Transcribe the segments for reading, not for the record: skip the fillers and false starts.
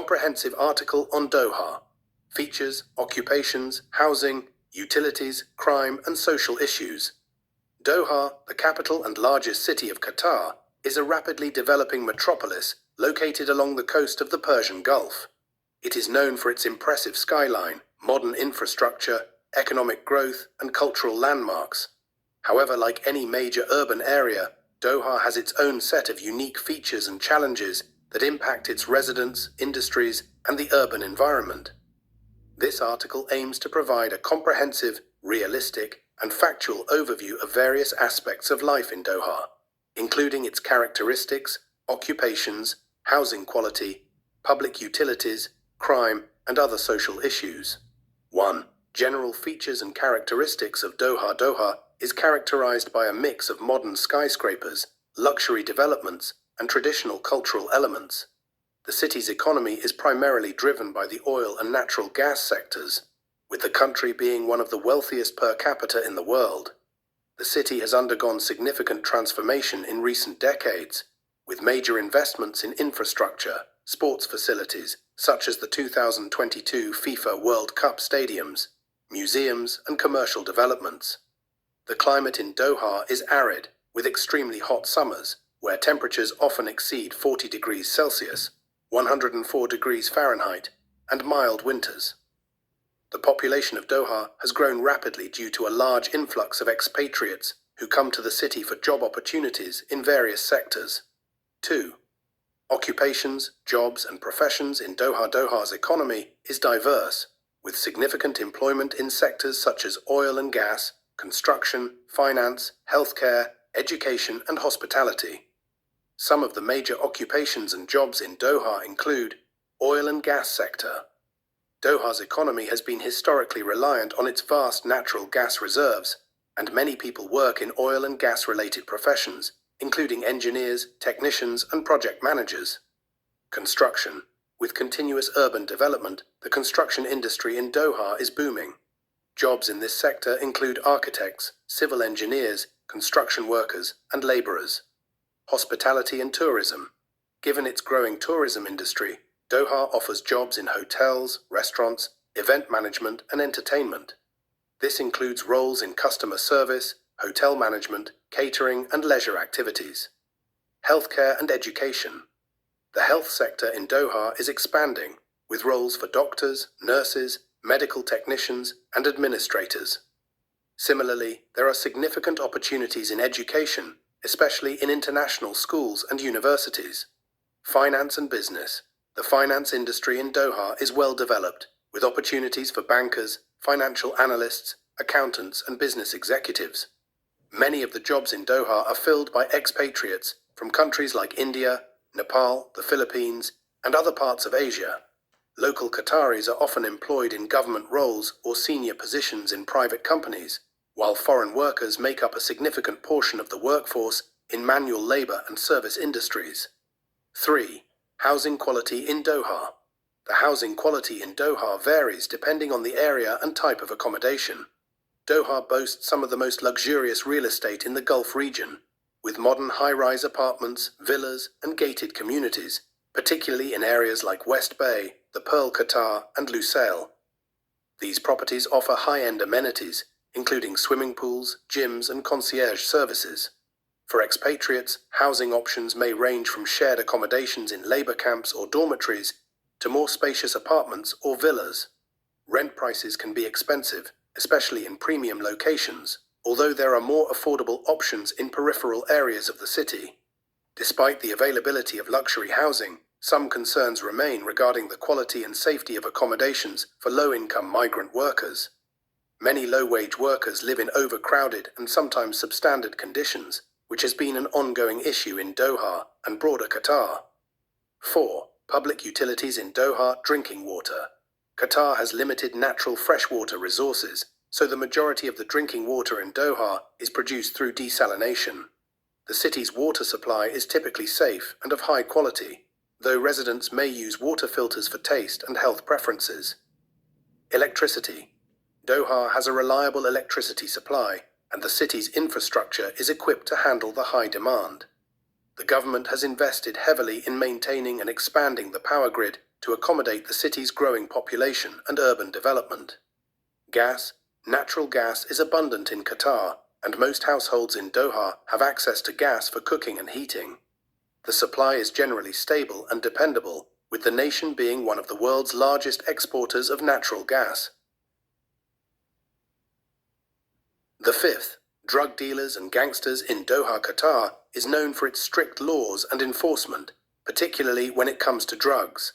comprehensive article on Doha. Features, occupations, housing, utilities, crime, and social issues. Doha, the capital and largest city of Qatar, is a rapidly developing metropolis located along the coast of the Persian Gulf. It is known for its impressive skyline, modern infrastructure, economic growth, and cultural landmarks. However, like any major urban area, Doha has its own set of unique features and challenges that impact its residents, industries, and the urban environment. This article aims to provide a comprehensive, realistic, and factual overview of various aspects of life in Doha, including its characteristics, occupations, housing quality, public utilities, crime, and other social issues. 1. General features and characteristics of Doha. Doha is characterized by a mix of modern skyscrapers, luxury developments, and traditional cultural elements. The city's economy is primarily driven by the oil and natural gas sectors, with the country being one of the wealthiest per capita in the world. The city has undergone significant transformation in recent decades, with major investments in infrastructure, sports facilities, such as the 2022 FIFA World Cup stadiums, museums, and commercial developments. The climate in Doha is arid, with extremely hot summers, where temperatures often exceed 40 degrees Celsius, 104 degrees Fahrenheit, and mild winters. The population of Doha has grown rapidly due to a large influx of expatriates who come to the city for job opportunities in various sectors. 2. Occupations, jobs, and professions in Doha. Doha's economy is diverse, with significant employment in sectors such as oil and gas, construction, finance, healthcare, education, and hospitality. Some of the major occupations and jobs in Doha include oil and gas sector. Doha's economy has been historically reliant on its vast natural gas reserves, and many people work in oil and gas-related professions, including engineers, technicians, and project managers. Construction. With continuous urban development, the construction industry in Doha is booming. Jobs in this sector include architects, civil engineers, construction workers, and laborers. Hospitality and tourism. Given its growing tourism industry, Doha offers jobs in hotels, restaurants, event management, and entertainment. This includes roles in customer service, hotel management, catering, and leisure activities. Healthcare and education. The health sector in Doha is expanding, with roles for doctors, nurses, medical technicians, and administrators. Similarly, there are significant opportunities in education, especially in international schools and universities. Finance and business. The finance industry in Doha is well developed, with opportunities for bankers, financial analysts, accountants, and business executives. Many of the jobs in Doha are filled by expatriates from countries like India, Nepal, the Philippines, and other parts of Asia. Local Qataris are often employed in government roles or senior positions in private companies, while foreign workers make up a significant portion of the workforce in manual labor and service industries. 3. Housing quality in Doha. The housing quality in Doha varies depending on the area and type of accommodation. Doha boasts some of the most luxurious real estate in the Gulf region, with modern high-rise apartments, villas, and gated communities, particularly in areas like West Bay, the Pearl Qatar, and Lusail. These properties offer high-end amenities, including swimming pools, gyms, and concierge services. For expatriates, housing options may range from shared accommodations in labor camps or dormitories to more spacious apartments or villas. Rent prices can be expensive, especially in premium locations, although there are more affordable options in peripheral areas of the city. Despite the availability of luxury housing, some concerns remain regarding the quality and safety of accommodations for low-income migrant workers. Many low-wage workers live in overcrowded and sometimes substandard conditions, which has been an ongoing issue in Doha and broader Qatar. 4. Public utilities in Doha. Drinking water. Qatar has limited natural freshwater resources, so the majority of the drinking water in Doha is produced through desalination. The city's water supply is typically safe and of high quality, though residents may use water filters for taste and health preferences. Electricity. Doha has a reliable electricity supply, and the city's infrastructure is equipped to handle the high demand. The government has invested heavily in maintaining and expanding the power grid, to accommodate the city's growing population and urban development. Natural gas is abundant in Qatar, and most households in Doha have access to gas for cooking and heating. The supply is generally stable and dependable, with the nation being one of the world's largest exporters of natural gas. The fifth, drug dealers and gangsters in Doha, Qatar, is known for its strict laws and enforcement, particularly when it comes to drugs.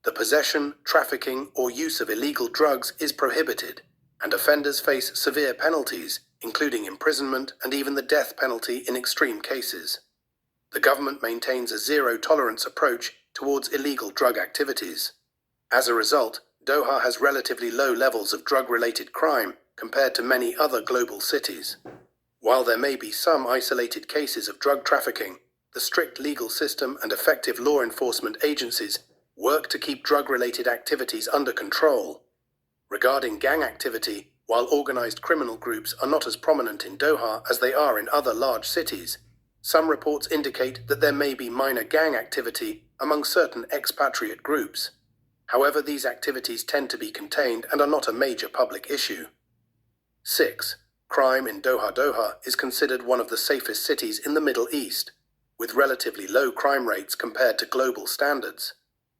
The possession, trafficking, or use of illegal drugs is prohibited, and offenders face severe penalties, including imprisonment and even the death penalty in extreme cases. The government maintains a zero-tolerance approach towards illegal drug activities. As a result, Doha has relatively low levels of drug-related crime compared to many other global cities. While there may be some isolated cases of drug trafficking, the strict legal system and effective law enforcement agencies work to keep drug-related activities under control. Regarding gang activity, while organized criminal groups are not as prominent in Doha as they are in other large cities, some reports indicate that there may be minor gang activity among certain expatriate groups. However, these activities tend to be contained and are not a major public issue. 6. Crime in Doha. Doha is considered one of the safest cities in the Middle East, with relatively low crime rates compared to global standards.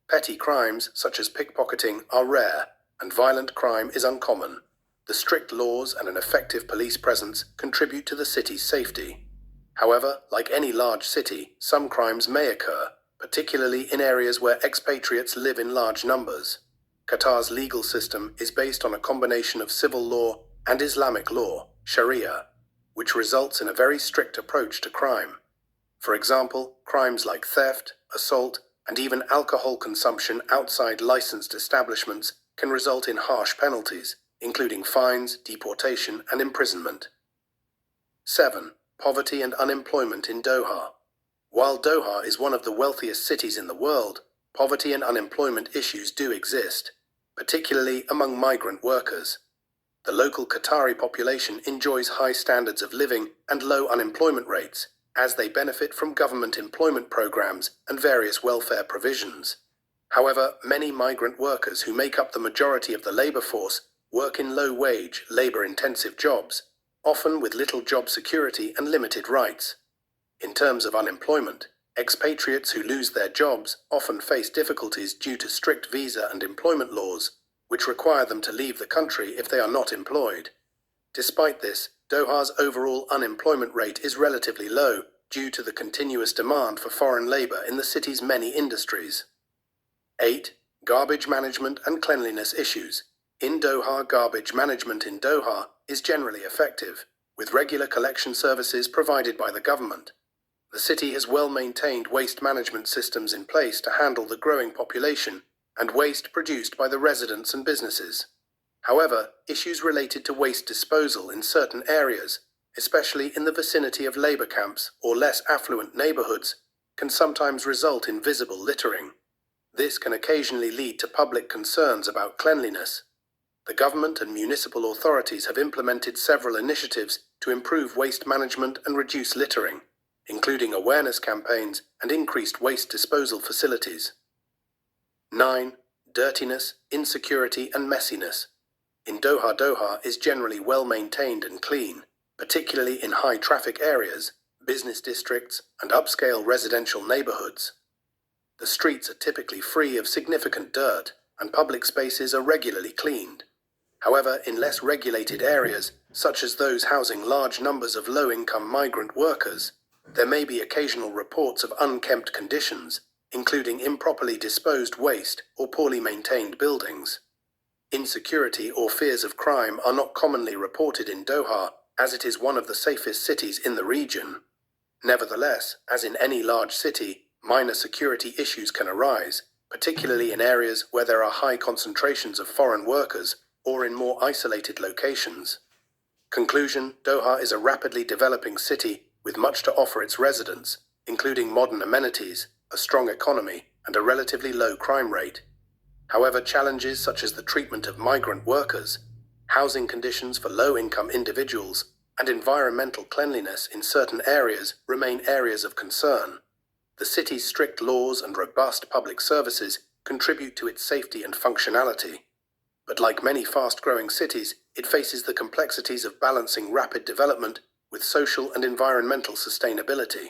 Petty crimes, such as pickpocketing, are rare, and violent crime is uncommon. The strict laws and an effective police presence contribute to the city's safety. However, like any large city, some crimes may occur, particularly in areas where expatriates live in large numbers. Qatar's legal system is based on a combination of civil law and Islamic law, Sharia, which results in a very strict approach to crime. For example, crimes like theft, assault, and even alcohol consumption outside licensed establishments can result in harsh penalties, including fines, deportation, and imprisonment. 7. Poverty and unemployment in Doha. While Doha is one of the wealthiest cities in the world, poverty and unemployment issues do exist, particularly among migrant workers. The local Qatari population enjoys high standards of living and low unemployment rates, as they benefit from government employment programs and various welfare provisions. However, many migrant workers who make up the majority of the labor force work in low-wage, labor-intensive jobs, often with little job security and limited rights. In terms of unemployment, expatriates who lose their jobs often face difficulties due to strict visa and employment laws, which require them to leave the country if they are not employed. Despite this, Doha's overall unemployment rate is relatively low due to the continuous demand for foreign labor in the city's many industries. 8. Garbage management and cleanliness issues. In Doha, garbage management in Doha is generally effective, with regular collection services provided by the government. The city has well-maintained waste management systems in place to handle the growing population and waste produced by the residents and businesses. However, issues related to waste disposal in certain areas, especially in the vicinity of labor camps or less affluent neighborhoods, can sometimes result in visible littering. This can occasionally lead to public concerns about cleanliness. The government and municipal authorities have implemented several initiatives to improve waste management and reduce littering, including awareness campaigns and increased waste disposal facilities. 9. Dirtiness, insecurity, and messiness. In Doha, Doha is generally well maintained and clean, particularly in high traffic areas, business districts, and upscale residential neighborhoods. The streets are typically free of significant dirt, and public spaces are regularly cleaned. However, in less regulated areas, such as those housing large numbers of low-income migrant workers, there may be occasional reports of unkempt conditions, including improperly disposed waste or poorly maintained buildings. Insecurity or fears of crime are not commonly reported in Doha, as it is one of the safest cities in the region. Nevertheless, as in any large city, minor security issues can arise, particularly in areas where there are high concentrations of foreign workers or in more isolated locations. Conclusion: Doha is a rapidly developing city with much to offer its residents, including modern amenities, a strong economy, and a relatively low crime rate. However, challenges such as the treatment of migrant workers, housing conditions for low-income individuals, and environmental cleanliness in certain areas remain areas of concern. The city's strict laws and robust public services contribute to its safety and functionality. But like many fast-growing cities, it faces the complexities of balancing rapid development with social and environmental sustainability.